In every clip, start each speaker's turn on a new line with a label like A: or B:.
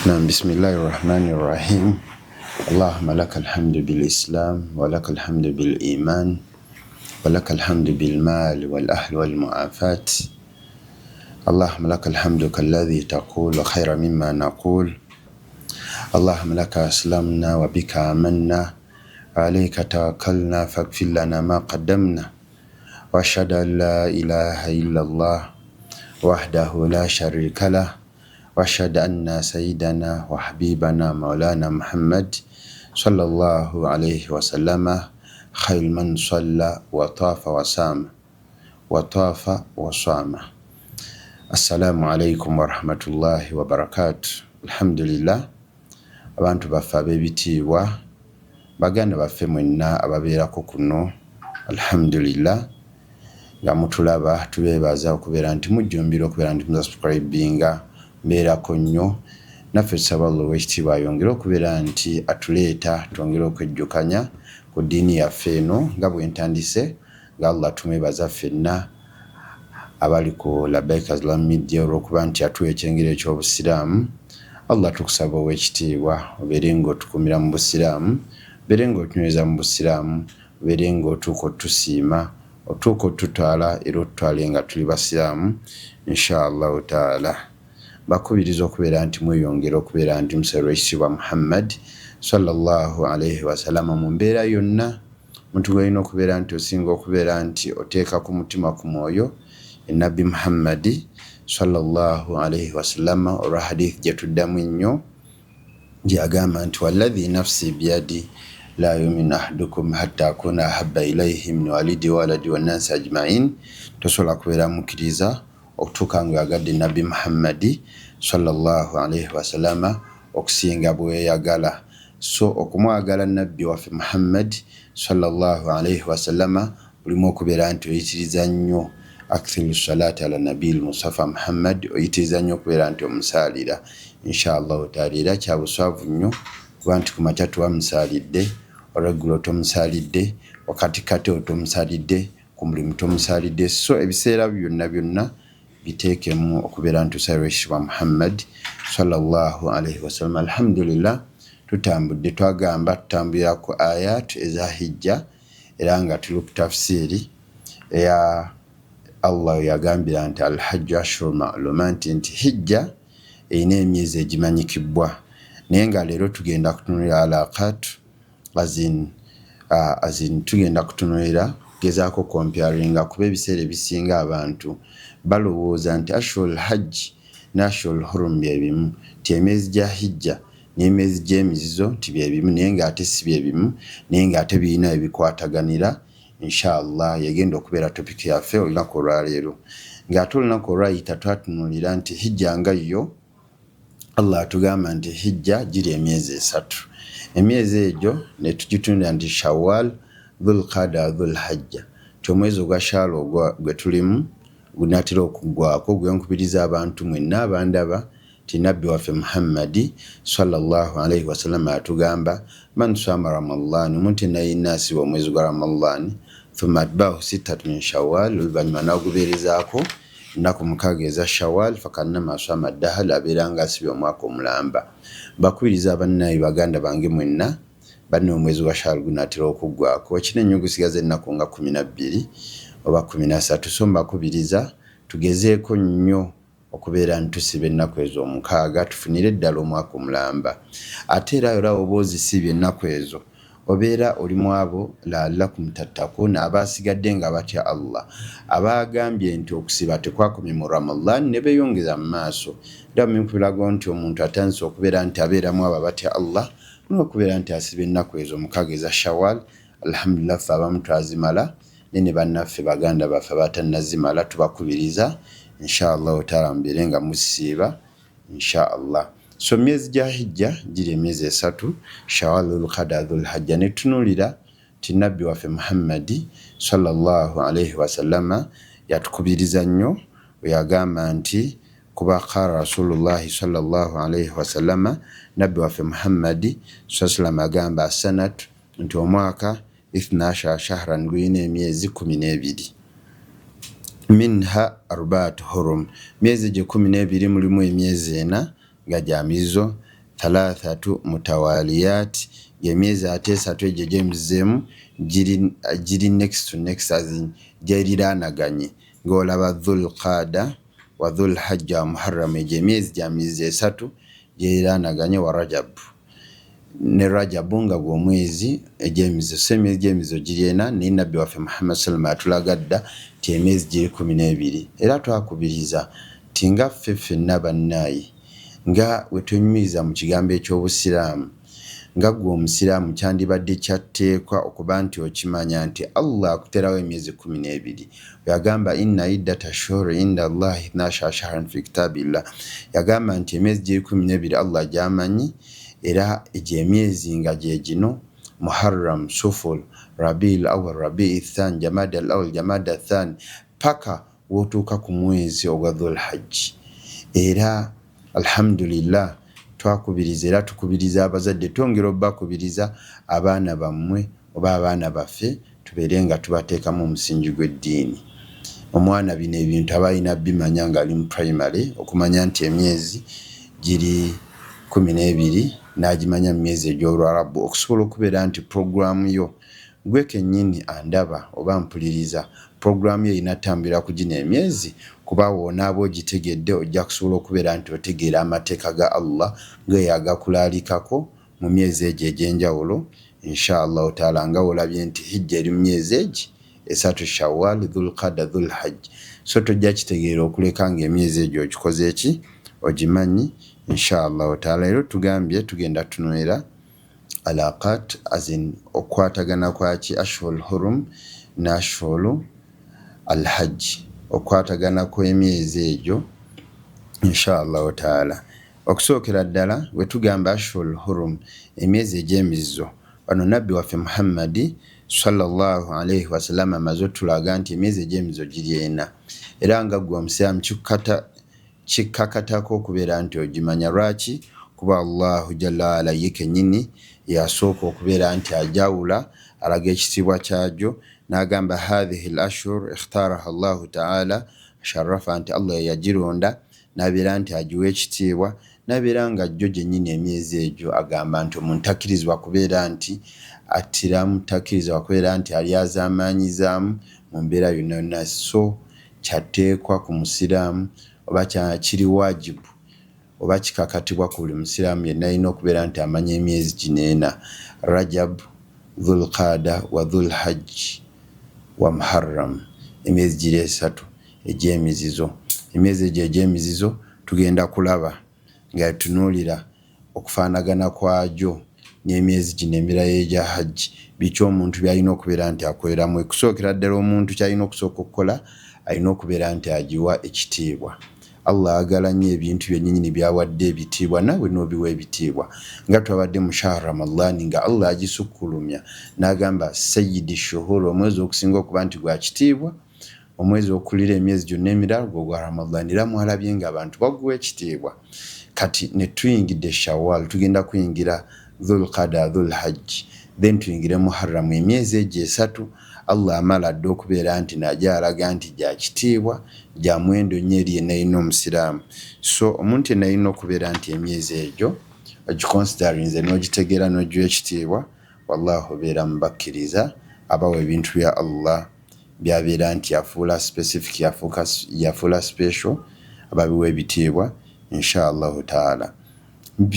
A: نعم بسم الله الرحمن الرحيم اللهم لك الحمد بالإسلام ولك الحمد بالإيمان ولك الحمد بالمال والأهل والمعافاة اللهم لك الحمد كالذي تقول خير مما نقول اللهم لك أسلمنا وبك آمنا عليك توكلنا فاغفر لنا ما قدمنا وأشهد أن لا إله إلا الله وحده لا شريك له وأشهد أن سيدنا وحبيبنا مولانا محمد صلى الله عليه وسلم خير من صلى وطاف وصام السلام عليكم ورحمة الله وبركاته الحمد لله abantu baffe ab'ebitiibwa baganda baffe mwenna ababeerako kuno alhamdulillah nga mutulaba tubeebaza okubeera nti mujjumbira okubeera nti musubscribinga mbeerako nnyo naffe tusaba Allah ow'ekitiibwa ayongere okubeera nti atuleeta twongere okwejjukanya ku ddiini yaffe eno nga bwe ntandise nga Allah tumwebaza ffenna abali ku Labbaik Islam Media olw'okuba nti atuwa ekyengera eky'obusiraamu Allah tukusaba ow'ekitiibwa obeere ng'otukumira mu busiraamu obeere ng'otunyweza mu busiraamu obeere ng'otuuka otusiima otuuka otutwala era otutwale nga tuli basiraamu inshaallahu taala bakubiriza okubeera nti mweyongera okubeera nti musero ekitiibwa Muhammad sallallahu alaihi wasallam mu mbeera yonna muntu gwalina okubeera nti osinga okubeera nti oteeka ku mutima ku mwoyo enabbi Muhammadi sallallahu alaihi wasallam olwa hadith gye tuddamu ennyo gyagamba nti walladhi nafsi biyadi la yuminu ahadukum hatta akuna ahabba ilaihi min walidi waladi wannasi ajmain tosobola kubeera mukkiriza okutuuka ng'oyagadde nabbi Muhammadi sallallahu alaihi wasallama okusinga bweyagala so okumwagala nabbi waffe Muhammad sallallahu alaihi wasallama bulimu okubeera nti oyitiriza nnyo akthiru salati ala nabil mustafa Muhammad oyitiriza nnyo okubeera nti omusaalira inshaallahu taala era kya buswavu nnyo kuba nti ku makya tubamusaalidde olweggulo tomusaalidde wakatikati otomusaalidde ku mulimu tomusaalidde so ebiseera byonna biteekemu okubeera nti tusabira ekitiibwa Muhammad sallallahu alaihi wasallam alhamdulillah tutambulira ku ayat eza hijja era nga tuli ku tafsiri eya Allah yagambira nti alhajju ashhurun ma'lumat nti hijja erina emyezi egimanyikibwa naye nga leero tugenda kutunulira alaqat azin tugenda kutunulira gezaako comparinga kuba ebiseera ebisinga abantu balowooza nti ashhurul hajji ne ashhurul hurum byebimu ti emyezi gya hijja n'emyezi gy'emizizo ti byebimu naye ng'ate si byebimu naye ng'ate birina ebikwataganira inshaallah yagenda okubeera topiki yaffe olunaku olwaleero ng'ate olunaku olwayita twatunulira nti hijja nga yo Allah atugamba nti hijja giri emyezi esatu emyezi egyo ne tugitunulira nti shawwal dhulqada dhulhajja ti omwezi ogwa shaalo gwe tulimu gunaatera okuggwako gwenkubiriza abantu mwenna abandaba ti nabbi waffe Muhammadi sallallahu alaihi wasallam atugamba man sama ramadhan omuntu yenna asiba omwezi gwa ramadhan thumma atba'ahu sittatu min shawwal oluvannyuma n'agubeerezaako ennaku mukaaga eza shawwal fakannama asama ddahal abeera nga asibye omwaka omulamba bakubiriza abannaye baganda bange mwenna banne omwezi gwa shaal gunaatera okuggwako ekinenyo gusigaza ennaku nga 12 oba 13 so mbakubiriza tugezeeko nnyo okubeera nti tusiba ennaku ezo omukaaga tufunire eddala omwaka omulamba ate era olaba oba ozisibye ennaku ezo obeera oli mu abo la'allakum tattaquuna abaasigadde nga batya Allah abaagambye nti okusiba tekwakomye mu Ramadan ne beeyongeza mu maaso era birago nti omuntu atandise okubeera nti abeeramu abo batya Allah n'okubeera nti asiba ennaku ezo omukaaga eza shawwal alhamdulillah ffe abamu twazimala ne bannaffe baganda baffe abatannazimala tubakubiriza inshaallah taala mbeere nga musiiba inshaallah so myezi gya hijja giri emyezi esatu shawwal dhulqada dhulhajja ne tunulira ti nabbi waffe Muhammadi sallallahu alaihi wasallama yatukubiriza nnyo yagamba nti kuba qala rasulullahi sallallahu alaihi wasallama nabbi waffe Muhammadi sallallahu agamba sanatu nti omwaka 12 shahran gulina emyezi 12 minha arbaat hurum miezi 12 mulimu emyezi 4 nga jamizo thalathatu mutawaliyat yemiezi ate esatu egyo gyemizemu giri next to next azin gyeriranaganye ng'olaba dhulqada wa dhulhajja wa muharram egyo emyezi gya miezi esatu gyeriranaganye wa rajab ne rajabu nga gw'omwezi egyemizo so emyezi gyemizo giri ena naye nabbi waffe Muhammad sallam atulagadda ti emyezi giri 12 era twakubiriza ti nga ffenna bannaayi nga wetwenyumiriza mu kigambo eky'obusiraamu nga gwe omusiraamu kyandibadde kyatteekwa okuba nti okimanya nti Allah akuterawo emyezi 12 yagamba inna iddata shuhuri inda Allahi 12 shahran fi kitabillah yagamba nti emyezi giri 12 Allah gyamanyi era egyo emyezi nga gye gino Muharram, Suful, Rabiul Awwal, Rabiul Thani, Jamadal Awwal, Jamadal Thani paka wotuuka ku mwezi ogwa Dhul Hajj. Era alhamdulillah twakubiriza era tukubiriza abazadde twongera obbakubiriza abaana bammwe oba abaana baffe tubeere nga tubateekamu omusingi gw'eddiini. Omwana bino ebintu abalina bimanya nga ali mu primary okumanya nti emyezi giri 12 n'agimanya mu myezi egy'Olwarabu okusobola okubeera nti programu yo gwe kennyini andaba oba mpuliriza programu yo inatambira ku gino emyezi kuba woonaaba ogitegedde ojja kusobola okubeera nti otegeera amateeka ga Allah geyagakulaalikako mu myezi egyo egy'enjawulo inshallah taala nga olabye nti hijja eri mu myezi egi esatu Shawwal, Dhulqada, Dhulhajj so tojja kitegeera okuleka ng'emyezi egyo okikoze eki ogimanyi inshallah taala. Era tugambye tugenda tunwera alaqat azin okwatagana kwaki ashhurul hurum na ashhurul alhajj okwatagana kw'emyezi egyo inshallah taala. Okusookera ddala we tugamba ashhurul hurum emyezi egy'emizizo wano nabbi waffe Muhammadi sallallahu alayhi wasallam amaze tulaga nti emyezi egy'emizizo giri ena era nga gwe omusiraamu kikakatako okubeera nti ogimanya lwaki kuba Allahu jalla ala ye kennyini yasooka okubeera nti ajawula alaga ekitiibwa kyagyo n'agamba hadhihi al-ashhur ikhtaraha Allahu ta'ala sharafa nti Allah yagironda n'abeera nti agiwa ekitiibwa n'abeera nga jjo gyennyini emyezi egyo agamba nti omuntu takkirizibwa kubeera nti attiramu takkirizibwa kubeera nti ali azaamaanyizaamu mu mbeera yonna yonna so kyatteekwa ku musiraamu oba kiri wajibu oba kikakatibwa ku buli musiraamu yenna alina okubeera nti amanya emyezi gino ena Rajab, Dhulqada wa Dhulhajj wa Muharram emyezi giri esatu egy'emizizo. Emyezi egyo egy'emizizo tugenda kulaba nga tunuulira okufaanagana kwagyo n'emyezi gino emirala egya hajji biki omuntu byalina okubeera nti akoleramu. Okusookera ddala omuntu kyalina okusooka okukola alina okubeera nti agiwa ekitiibwa. Allah agala nnyo ebintu byennyini byawadde ebitiibwa nawe n'obiwa ebitiibwa nga twabadde mu shahar Ramadhan nga Allah agisukkulumya n'agamba sayyidi shuhur omwezi okusinga okuba nti gwa kitiibwa omwezi okulira emyezi gyonna emirala gwa Ramadhan era mwalabye nga abantu baguwa ekitiibwa. Kati ne tuyingidde Shawwal tugenda kuyingira Dhulqada, Dhulhajj then tuyingire Muharram emyezi egyo esatu Allah amala dde okubeera nti najja alaga nti gya kitiibwa gya mwendo nnyo eri yenna alina omusiraamu. So omuntu yenna alina okubeera nti emyezi egyo ogiconsiderinze n'ogitegeera n'ogiwa ekitiibwa wallahu obeera mubakkiriza abawa ebintu bya Allah byabeera nti yafuula specific yafuula special ababiwa ebitiibwa inshallah taala.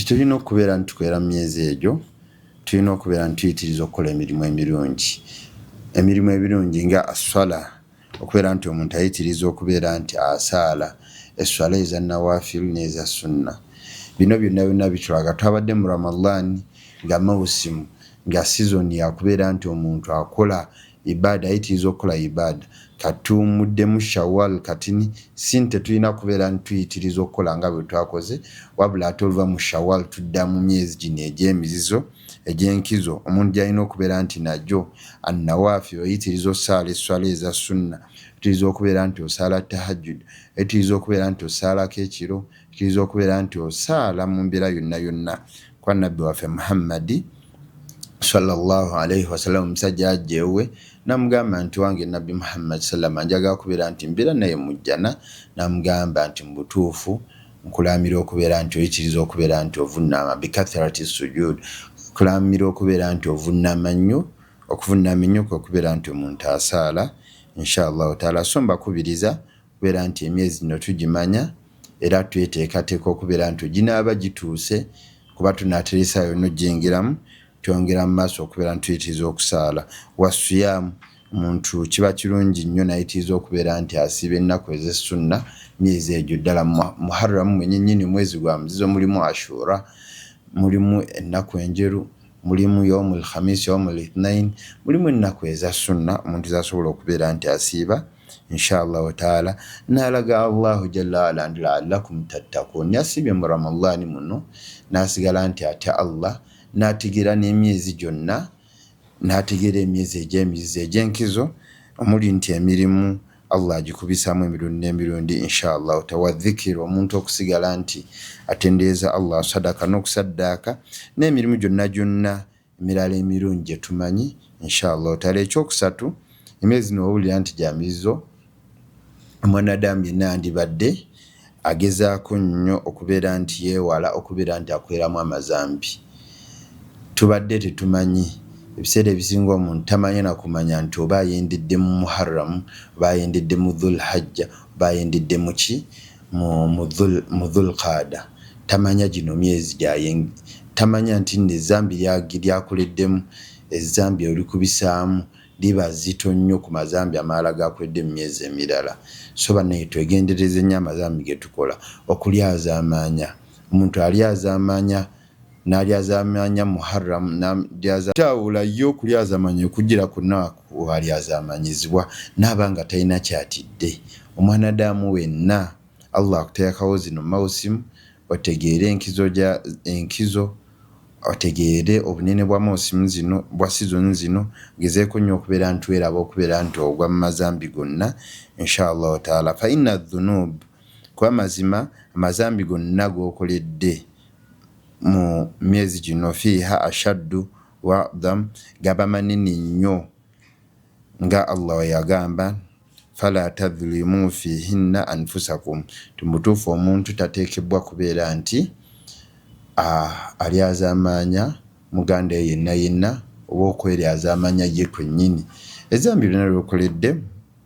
A: Tulina okubeera nti tukolera mu myezi egyo tulina okubeera nti tuyitiriza okukola emirimu emirungi. Emirimu ebirungi nga aswala okubeera nti omuntu ayitiriza okubeera nti asaala eswala eza nawafilu n'eza sunna. Bino byonna byonna bitulaga twabadde mu Ramadhan nga mawusimu nga season yakubeera nti omuntu akola ibada ayitiriza okukola ibada katumuddemu Shawwal katini sinte tulina kubeera nti tuyitiriza okukola nga bwe twakoze wabula ate oluva mu Shawwal tudda mu myezi gino egy'emizizo egy'enkizo omuntu gyalina okubeera nti najjo annawafi oyitiriza osaala eswala eza sunna tuyitiriza okubeera nti osaala tahajjud tuyitiriza okubeera nti osaalako ekiro tuyitiriza okubeera nti osaala mu mbeera yonna yonna kwa nabbi waffe Muhammadi sallallahu alayhi wasallam omusajja ajjewe namugamba nti wange nabbi Muhammad sallam njagala kubeera nti mbeera naye mujjana namugamba nti mu butuufu nkulamira okubeera nti oyitiriza okubeera nti ovunnama bikathrati sujud, kulamira okubeera nti ovunnama nnyo, okuvunnama ennyo okubeera nti omuntu asaala inshallah taala. So mbakubiriza okubeera nti emyezi gino tugimanya era tweteekateeka okubeera nti ginaaba gituuse kuba tunaateresaayo n'ogiyingiramu, twongera mu maaso okubeera nti tuyitiriza okusaala. Wasiyaamu, omuntu kiba kirungi nnyo nayitiriza okubeera nti asiiba ennaku ez'essunna myezi egyo ddala. Muharram mwennyini mwezi gwa muzizo, mulimu Ashura, mulimu ennaku enjeru, mulimu yawmul khamis, yawmul ithnain, mulimu ennaku eza sunna omuntu zasobola okubeera nti asiiba inshallah taala. N'alaga Allahu jalla wa ala la'allakum tattaqun, yasibye mu Ramadani muno n'asigala nti ate Allah n'ategeera n'emyezi gyonna, n'ategeera emyezi egy'emizizo egy'enkizo omuli nti emirimu Allah agikubisamu emirundi n'emirundi inshallah tawa dhikiri, omuntu okusigala nti atendeeza Allah, sadaka n'okusaddaaka n'emirimu gyonna emirala emirungi gye tumanyi inshallah taala. Ekyokusatu, emyezi n'owulira nti gya mizizo, omwanadamu yenna andibadde agezaako nnyo okubeera nti yeewala okubeera nti akweramu amazambi. Tubadde tetumanyi ebiseera ebisinga omuntu tamanya nakumanya nti oba ayendedde mu Muharram, oba ayendedde mu Dhul Hajja, oba ayendedde mu ki mu Dhul Qada. Tamanya gino myezi gyayengi, tamanya nti nezambi lyakoleddemu, ezambi olikubisaamu liba zito nnyo ku mazambi amalala gakoledde mu myezi emirala. So bannaye twegendereze nnyo amazambi ge tukola. Okulyazaamaanya, omuntu alyazaamaanya n'alyazaamaanya Muharram n'alyazatawula yo okulyazaamaanya okugira kunaku alyazaamaanyizibwa n'abanga talina kyatidde. Omwanadamu wenna Allah akuteekawo zino mawusimu, otegeere enkizo, otegeere obunene bwa mawusimu zino, bwa sizoni zino, gezeeko nnyo okubeera nti weraba okubeera nti ogwa mu mazambi gonna inshallah taala. Fa inna dhunub, kuba mazima amazambi gonna g'okoledde mu myezi gino fiiha ashaddu wa dham, gaba manene nnyo nga Allah yagamba fala tadhlimu fihinna anfusakum. Tumutuufu omuntu tateekebwa kubeera nti alyazaamaanya muganda yenna oba okweryazaamaanya ye kwennyini. Ezambi lyonna lyokoledde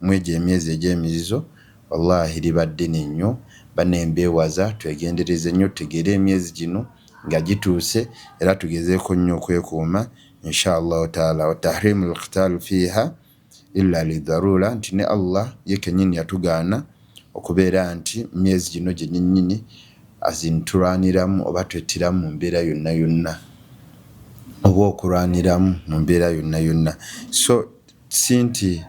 A: mwegyo emyezi egy'emizizo wallahi liba ddene nnyo. Bannembeewaza twegendereze nnyo tutegeere emyezi gino nga gituuse era tugezeeko nnyo okwekuuma inshallah taala. Wa tahrimul qitaal fiiha illa lidharura, nti ne Allah ye kennyini yatugaana okubeera nti myezi gino gyennyini azintulwaniramu oba twettiramu mu mbeera yonna oba okulwaniramu mu mbeera yonna. So si nti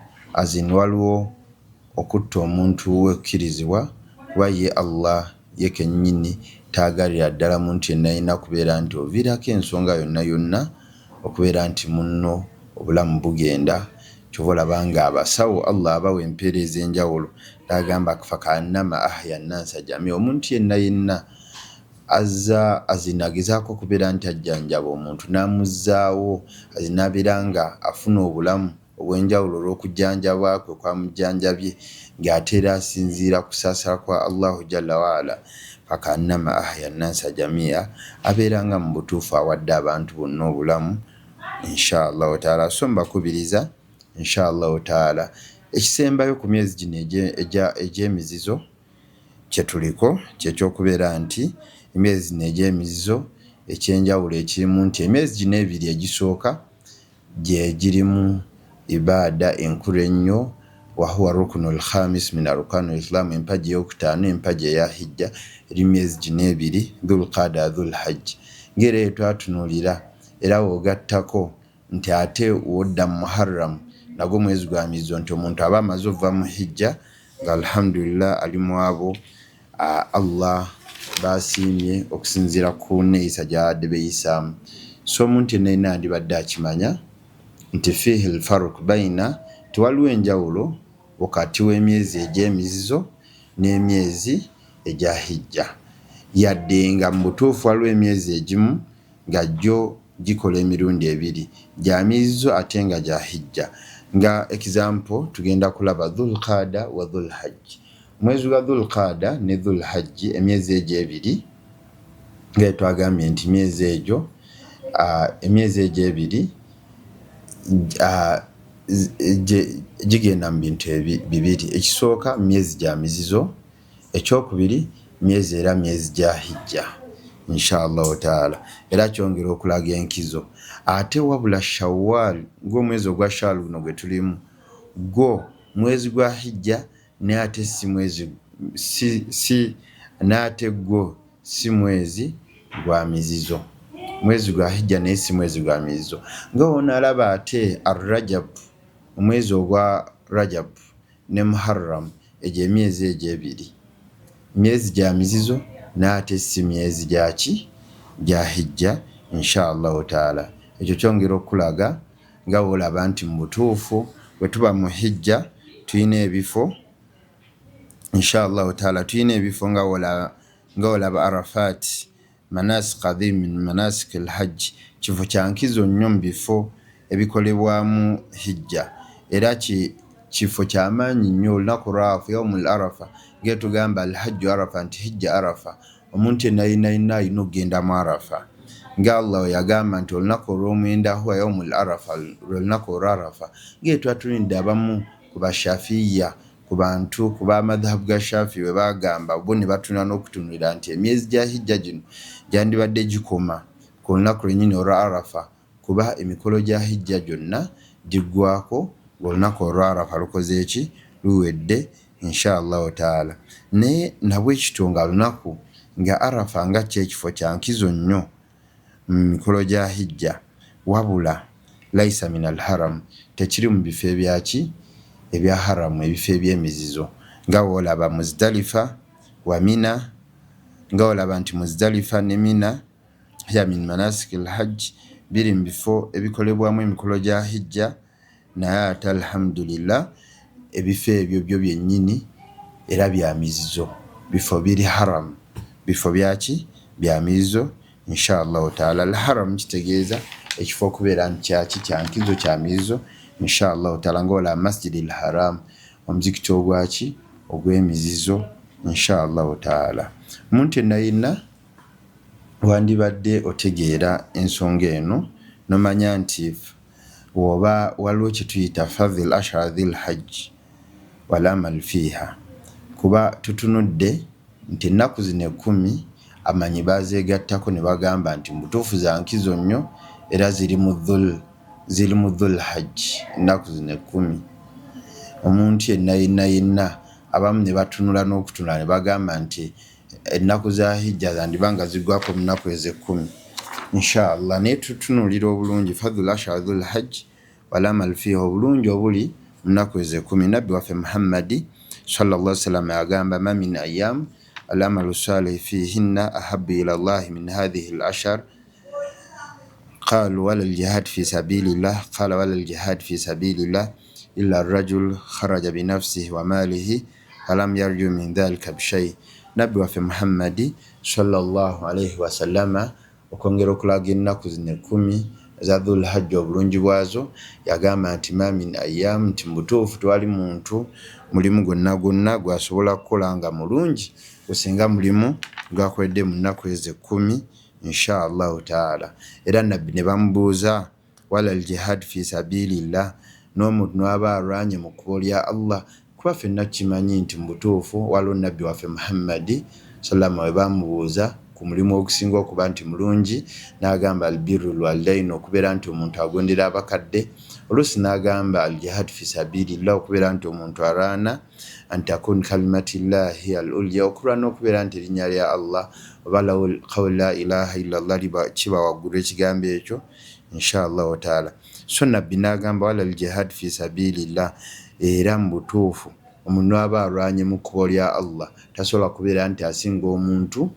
A: waliwo okutta omuntu wekkirizibwa, kuba ye Allah ye kennyini taagalira ddala muntu yenna alina kubeera nti oviirako ensonga yonna okubeera nti munno obulamu bugenda. Kyova olaba nga abasawo Allah abawa empeereza enjawulo, agamba fakaannama ahya nnansa jamia, omuntu yenna azinagezaako okubeera nti ajjanjaba omuntu n'amuzzaawo, azinabeera nga afuna obulamu obw'enjawulo olw'okujjanjabwa kwe kwamujjanjabye, ng'ate era asinziira kusaasala kwa Allahu jalla waala. Fakaannama ahya nnansa jamia, abeera nga mu butuufu awadde abantu bonna obulamu inshallah taala. So mbakubiriza inshallah taala ekisembayo ku myezi gino egy'emizizo kye tuliko kyekyokubeera nti emyezi gino egy'emizizo ekyenjawulo ekirimu nti emyezi gino ebiri egisooka gye girimu ibaada enkulu ennyo, wahuwa rukunul khamis min arkanul islam, empagi ey'okutaano, empagi eya hijja, eri myezi gino ebiri Dhul Qada Dhul Hajj. Ng'era twatunuulira era w'ogattako nti ate wodda mu Muharram nagwo mwezi gwa mizizo, nti omuntu aba amaze ova mu hijja nga alhamdulillah ali mu abo Allah basiimye okusinziira ku neeyisa gy'abadde beeyisaamu. So omuntu yenna andibadde akimanya nti fiihi alfarq baina, tiwaliwo enjawulo wakati w'emyezi egy'emizizo n'emyezi egya hijja, yadde nga mu butuufu waliwo emyezi egimu nga gyo gikola emirundi ebiri, gya mizizo ate nga gya hijja. Nga example tugenda kulaba Dhul Qada wa Dhul Hajj. mwezi gwa Dhulqaada ne Dhulhajji emyezi egyo ebiri nga twagambye nti emyezi egyo ebiri gigenda mu bintu bibiri. Ekisooka myezi gya mizizo, ekyokubiri myezi gya hijja inshallah taala, era kyongera okulaga enkizo. Ate wabula Shawwal ng'omwezi ogwa Shawwal guno gwe tulimu gwo mwezi gwa hijja n'ate si mwezi gwa mizizo. Mwezi gwa hijja naye si mwezi gwa mizizo. Nga onalaba ate Ar-Rajab, omwezi ogwa Rajab ne Muharram, egyo emyezi egyo ebiri myezi gya mizizo n'ate si myezi gya hijja inshallah taala. Ekyo kyongera okulaga nga olaba nti mu butuufu bwe tuba mu hijja tulina ebifo inshallah taala, tulina ebifo nga olaba Arafat, manasik adhim min manasik al-hajj, kifo kya nkizo nnyo mu bifo ebikolebwamu hijja, era kifo ky'amaanyi nnyo. Olunaku lw'Arafa, yawmul Arafa, nga tugamba al-hajju Arafa, nti hijja Arafa, omuntu yenna alina okugenda mu Arafa. Nga Allah yagamba nti olunaku olw'omwenda huwa yawmul Arafa, olunaku olw'Arafa. Nga twatulinde abamu ku bashafiya, ku bantu ku b'amadhabu ga Shafi we bagamba bo ne batuna n'okutunulira nti emyezi gya hijja gino gyandibadde gikoma ku lunaku lwennyini olwa Arafa, kuba emikolo gya hijja gyonna giggwako olunaku olwa Arafa lukoze eki luwedde inshallah taala. Naye nabwe kitunga lunaku nga Arafa nga kyekifo kya nkizo nnyo mu mikolo gya hijja, wabula laisa min al-haram, tekiri mu bifo ebya haramu, ebifo eby'emizizo. Nga olaba Muzdalifa wa Mina, nga olaba nti Muzdalifa ne Mina ya min manasik al-hajj, biri mu bifo ebikolebwamu emikolo gya hijja. Naye ate alhamdulillah ebifo ebyo byo byennyini era bya mizizo, bifo biri haram, bifo bya mizizo inshallah taala. Al-haram kitegeeza ekifo okubeera nti kya nkizo kya mizizo inshallah taala, ng'ola Masjidil Haram, omuzikiti ogw'emizizo inshallah taala. Omuntu yenna wandibadde otegeera ensonga eno nomanya nti woba waliwo kye tuyita fadhil ashara dhil hajj wal amal fiha, kuba tutunudde nti ennaku zino 10 amanyi bazeegattako ne bagamba nti mutuufu za nkizo nnyo era ziri mu dhul hajj. Ennaku zino 10 omuntu yenna abamu ne batunula n'okutunula ne bagamba nti ennaku za hijja zandibanga zigwako mu nnaku ezo 10 inshallah. Naye tutunulira obulungi fadhul ashara dhul hajj wal amal fiha, obulungi obuli mu nnaku ezo 10. Nabbi waffe Muhammadi sallallahu alaihi wasallam agamba ma min ayyam al-amalu salih fihinna ahabbu ila Allah min hadhihi al-ashar. قالوا ولا الجهاد في سبيل الله قال ولا الجهاد في سبيل الله إلا الرجل خرج بنفسه وماله فلم يرجو من ذلك بشيء. Nabbi waffe Muhammadi sallallahu alaihi wasallam okongera okulaga ennaku zino 10 za Dhul Hajj obulungi bwazo, yagamba nti ma min ayyam, nti mutuufu twali muntu mulimu gwonna gwasobola kukola nga mulungi gusinga mulimu gwakwedde mu nnaku ezo 10 inshallah taala. Era nabbi ne bamubuuza wala al-jihad fi sabilillah, n'omuntu n'aba alwanye mu kkubo lya Allah, kuba ffenna kimanyi nti mu butuufu waliwo nabbi waffe Muhammadi sallama we bamubuuza ku mulimu okusinga okuba nti mulungi, n'agamba albirrul walidain, okubeera nti omuntu agondera abakadde. Oluusi n'agamba al-jihad fi sabilillah, okubeera nti omuntu araana antakun kalimatillahi al-ulya, okulwana okubeera nti erinnya lya Allah oba qawlu la ilaha illallah kiba waggulu ekigambo ekyo inshallah taala. So nabbi n'agamba wala al-jihad fi sabilillah, era mu butuufu omuntu aba alwanye mu kkubo lya Allah tasobola kubeera nti asinga omuntu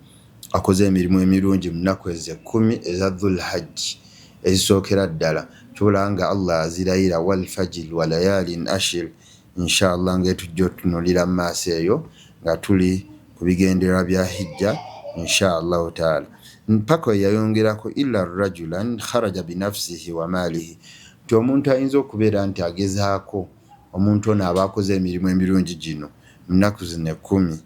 A: akoze emirimu emirungi mu nnaku ezo 10 eza Dhul Hajj ezisookera ddala. Tubulanga Allah azirayira wal fajr wa layalin ashir inshallah, ng'etujja otunulira mu maaso eyo nga tuli ku bigendererwa bya hijja inshallah taala. Mpaka yayongerako illa rajulan kharaja binafsihi wa malihi, nti omuntu ayinza okubeera nti agezaako, omuntu ono aba akoze emirimu emirungi gino mnaku zino 10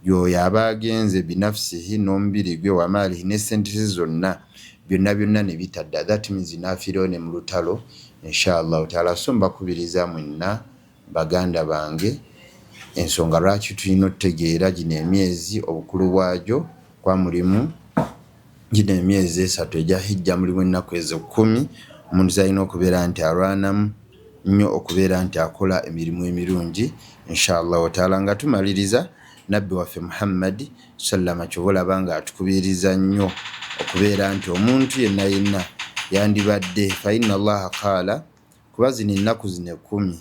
A: yoyo aba agenze binafsihi n'omubiri gwe wa maalihi ne sente ze zonna byonna ne bitadda. That means nafiirayo ne mu lutalo inshallah taala. So mbakubiriza mwenna baganda bange ensonga lwaki tulina otutegeera gino emyezi obukulu bwagyo kwa mulimu gino emyezi 3 egya hijja mulimu ennaku ezo 10. Omuntu zalina okubeera nti alwanamu nnyo okubeera nti akola emirimu emirungi inshallah taala. Nga tumaliriza nabbi waffe Muhammad sallama kyobalaba nga atukubiriza nnyo okubeera nti omuntu yenna yandibadde fa inna allaha qaala kuba zino ennaku zino 10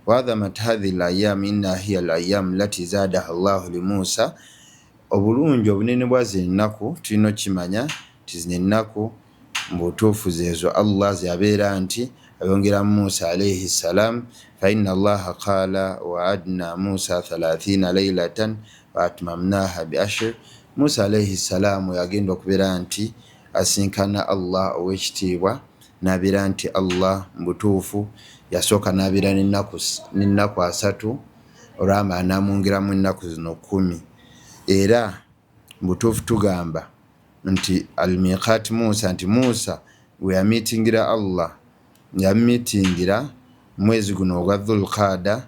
A: waadhamat hadhihi al-ayyam inna hiya al-ayyam allati zaadaha Allahu li Musa. Obulungi obunene bwa zino ennaku tulina okimanya nti zino ennaku mbutuufu zezo Allah zyabeera nti ayongera Musa alayhi salam. Fa inna allaha qaala wa'adna Musa 30 laylatan wa atmamnaha bi ashr. Musa alayhi salam yagenda okubeera nti asinkana Allah ow'ekitiibwa n'abeera nti Allah mbutuufu yasooka n'abeera n'ennaku 3 olwama n'amwongeramu ennaku zino 10. Era mbutuufu tugamba nti al-miqat Musa nti Musa we yamitingira Allah yamitingira mwezi guno ogwa Dhul-Qada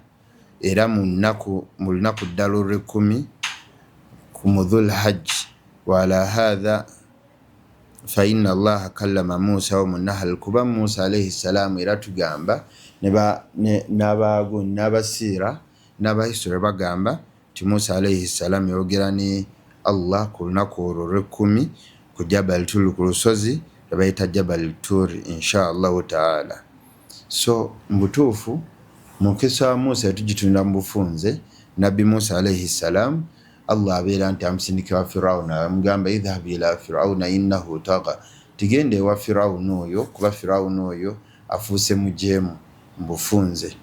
A: era mu lunaku ddala olw'10 ku Dhul Hajj. Wa ala hadha fa inna allaha kallama Musa wa munahal. Kuba Musa alayhi salam era tugamba n'abasiira n'abahistory bagamba ti Musa alayhi salam yogera ni Allah ku lunaku olwo olw'10 ku Jabal Tur, ku lusozi lwebayita Jabal Tur inshallah taala. So mbutuufu mukisa wa Musa yatugitunda mu bufunze. Nabbi Musa alayhi salam Allah abeera nti amusindika wa Firawuna amugamba idhhab ila Firawuna innahu tagha, tigende wa Firawuna oyo kuba Firawuna oyo afuuse mujeemu mbufunze.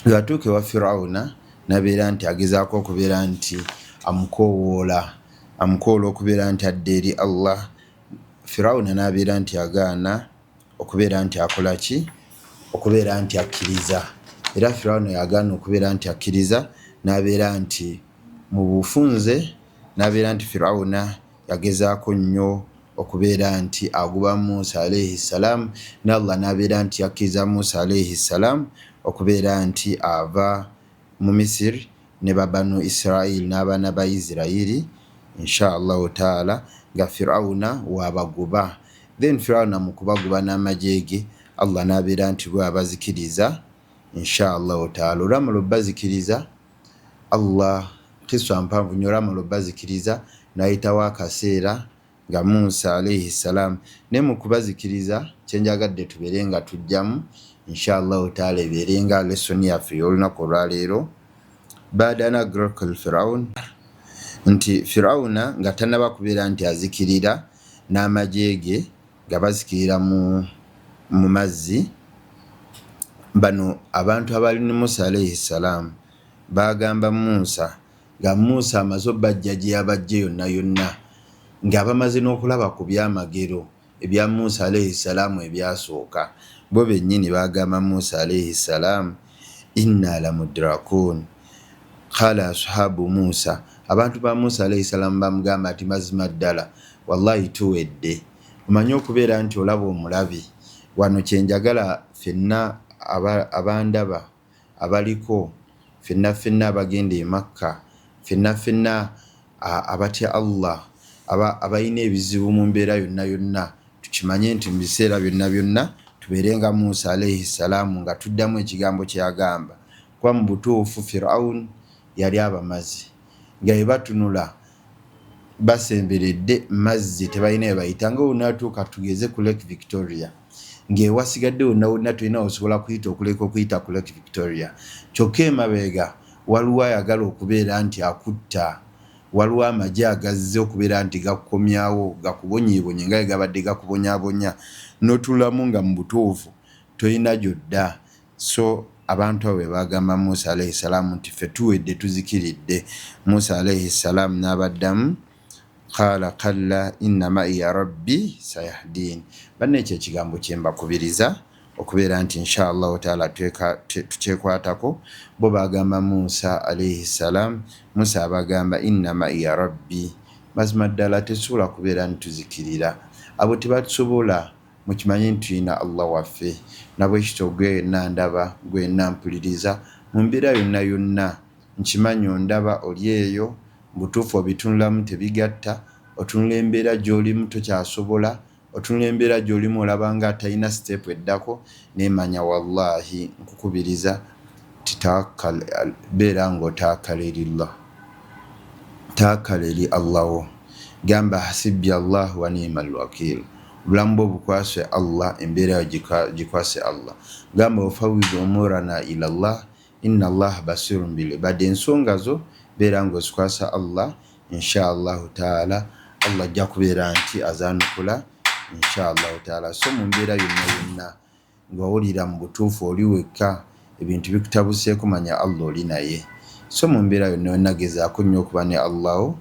A: Gatuuke wa Firawuna nabeera nti agezaako okubeera nti amukowoola okubeera nti adde eri Allah. Firawuna nabeera nti agaana okubeera nti akola ki, okubeera nti akkiriza. Era Firawuna yagaana okubeera nti akkiriza nabeera nti mu bufunze, nabeera nti Firawuna yagezaako nnyo okubeera nti aguba Musa alayhi salam, ne Allah nabeera nti akkiriza Musa alayhi salam okubeera nti ava mu Misiri ne babanu Israel n'abaana ba Isirayiri inshallah taala nga Firawuna wabaguba. Then Firawuna mu kubaguba n'amagye ge Allah nabeera nti bwabazikiriza inshallah taala. Olwamala bazikiriza Allah kiswa mpanvu nnyo, olwamala bazikiriza n'ayitawo akaseera nga Musa alayhi salam ne mu kubazikiriza kyenjagadde tubeere nga tujjamu inshallah taala ebeere nga lesson yaffe y'olunaku olwaleero. Baada an agraka Firawun, nti Firawuna nga tannaba kubeera nti azikirira n'amagye ge nga bazikirira mu mazzi, bano abantu abali ne Musa alayhi salam bagamba Musa nga Musa amaze obbajja gye yabajje yonna nga bamaze n'okulaba ku byamagero ebya Musa alayhi salam ebyasooka. Bo bennyini bagamba Musa alayhi salam inna la mudrakun. Qala ashabu Musa, abantu ba Musa alayhi salam bamugamba ati mazima ddala wallahi tuwedde. Omanyi okubeera nti olaba omulabi. Wano kyenjagala ffenna abandaba abaliko ffenna abagenda e Makka, ffenna abatya Allah, abalina ebizibu mu mbeera yonna tukimanye nti mu biseera byonna tubeerenga Musa alayhi salamu nga tuddamu ekigambo kyeyagamba. Kuba mu butuufu Firawuni yali abamazi nga ebatunula basemberedde mazzi tebalina ebayita nga onatuuka tugeze ku Lake Victoria ng'ewasigadde wonna tulina osobola kuyita okuleka okuyita ku Lake Victoria. Kyokka emabega waliwo ayagala okubeera nti akutta, waliwo amagye agazze okubeera nti gakukomyawo gakubonyeebonye nga gabadde gakubonyaabonya n'otulamu nga mu butuufu tolina gyodda. So abantu abo bagamba Musa alayhi salamu nti ffe tuwedde tuzikiridde. Musa alayhi salamu n'abaddamu qala kalla inna ma'iya rabbi sayahdin. Banne ekyo ekigambo kye mbakubiriza okubeera nti inshallah taala tukyekwatako. Bo bagamba Musa alayhi salam, Musa abagamba inna ma'iya rabbi, mazima ddala tetusobola kubeera ntuzikirira, abo tebatusobola, mukimanye nti tulina Allah waffe. Nabwekityo gwe yenna ndaba, gwe yenna mpuliriza, mu mbeera yonna yonna nkimanyi ondaba oli eyo, butuufu obitunulamu tebigatta, otunula embeera gy'olimu tokyasobola, otunula embeera gy'olimu olaba nga atalina step eddako, nemanya wallahi nkukubiriza beera ng'otaakala eri Allah wo. Gamba hasibbi Allah wa ni'mal wakil, obulamu bwo bukwase Allah, embeera yo gikwase Allah. Gamba ofawidhu umurana ila Allah inna Allah basirun bil ibad, ensonga zo beera ng'ozikwasa Allah, inshallah taala Allah ajja kubeera nti azanukula inshallah taala. So mu mbeera yonna yonna ng'owulira mu butuufu oli wekka, ebintu bikutabuseeko, manya Allah oli naye. So mu mbeera yonna yonna gezaako nnyo okuba ne Allah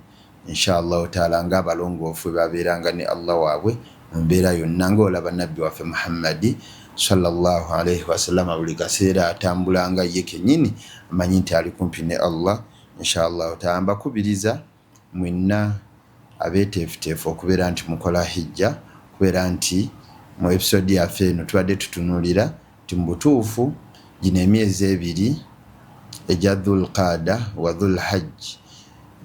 A: inshallah taala, ng'abalongoofu babeeranga ne Allah waabwe mu mbeera yonna, ng'olaba nabbi waffe Muhammadi sallallahu alayhi wasallam buli kaseera atambulanga ye kennyini amanyi nti ali kumpi ne Allah inshallah taala. Mbakubiriza mwenna abeeteefuteefu okubeera nti mukola hijja, kubeera nti mu episode yaffe eno tubadde tutunuulira nti mu butuufu gino emyezi ebiri egya Dhulqaada wa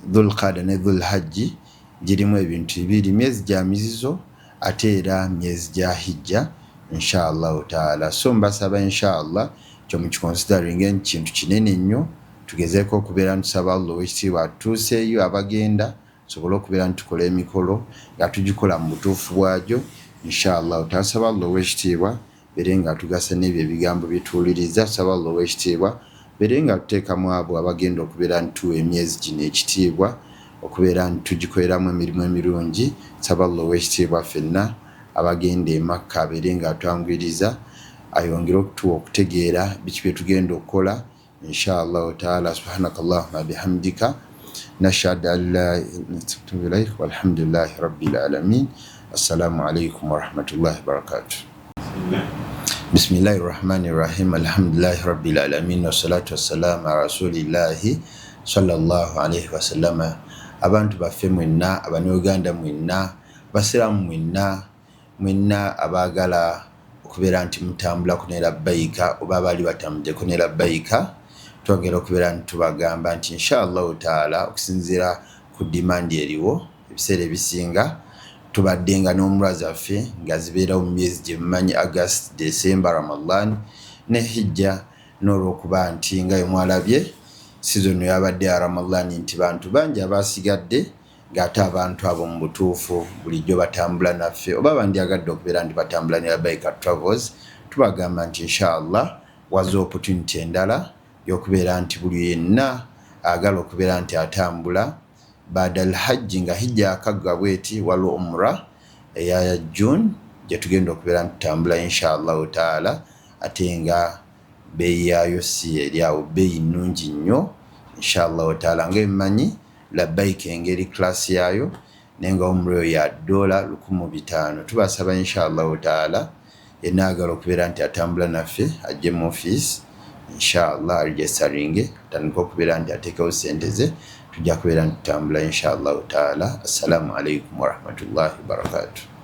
A: Dhulqaada ne Dhulhajji girimu ebintu bibiri, myezi gya mizizo ate era myezi gya hijja inshallah taala. So mbasaba inshallah kyo mukikonsideringa kintu kinene nnyo, tugezeeko okubeera ntusaba Allah ow'ekitiibwa atutuuseeyo abagenda tusobole okubeera ntukola emikolo nga tugikola mu butuufu bwagyo inshallah. Tasaba Allah ow'ekitiibwa beere nga tugasa n'ebyo ebigambo byetuwuliriza, tusaba Allah ow'ekitiibwa beere nga tuteekamu abo abagenda okubeera ntuwa emyezi gino ekitiibwa, okubeera ntitugikoleramu emirimu emirungi. Tusaba Allah ow'ekitiibwa ffenna abagenda e Makka beere nga atwanguyiriza, ayongere okutuwa okutegeera biki bye tugenda okukola inshallah taala. Subhanakallahumma bihamdika nashhadu an la ilaha illa anta astaghfiruka wa atubu ilaik, walhamdulillahi rabbil alamin. Assalamu alaikum warahmatullahi wabarakatuh. Bismillahir rahmanir rahim, alhamdulillahi rabbil alamin, wassalatu wassalamu ala rasulillahi sallallahu alaihi wasallam. Abantu baffe mwenna, abanuganda mwenna, basiramu mwenna abaagala okubeera nti mutambulako ne labbaika oba abaali batambuddeko ne labbaika, twongera okubeera nti tubagamba nti inshallah taala okusinziira ku dimandi eriwo ebiseera ebisinga tubaddenga n'omulwa zaffe nga zibeerawo mu myezi gye mumanyi August, December, Ramadan ne hijja. N'olwokuba nti nga mwalabye season yabadde ya Ramadan nti bantu bangi abasigadde, ng'ate abantu abo mu butuufu bulijjo batambula naffe oba bandyagadde okubeera nti batambula ne labbaika travels, tubagamba nti inshallah waza opportunity endala y'okubeera nti buli yenna agala okubeera nti atambula baada al-hajji nga hijja akagga bweti waliwo umra eya June gye tugenda okubeera nti tutambula inshallah taala, ate nga beeyi yaayo si eri awo, beeyi nnungi nnyo inshallah taala. Ng'ebimanyi labbaika engeri class yaayo nenga umra ya $500. Tubasaba inshallah taala yenna agala okubeera nti atambula naffe ajje mu office inshallah registeringe atandika okubeera nti ateekawo ssente ze, tujja kubeera nti tutambula inshallah taala. Assalamu alaikum warahmatullahi wabarakatuh.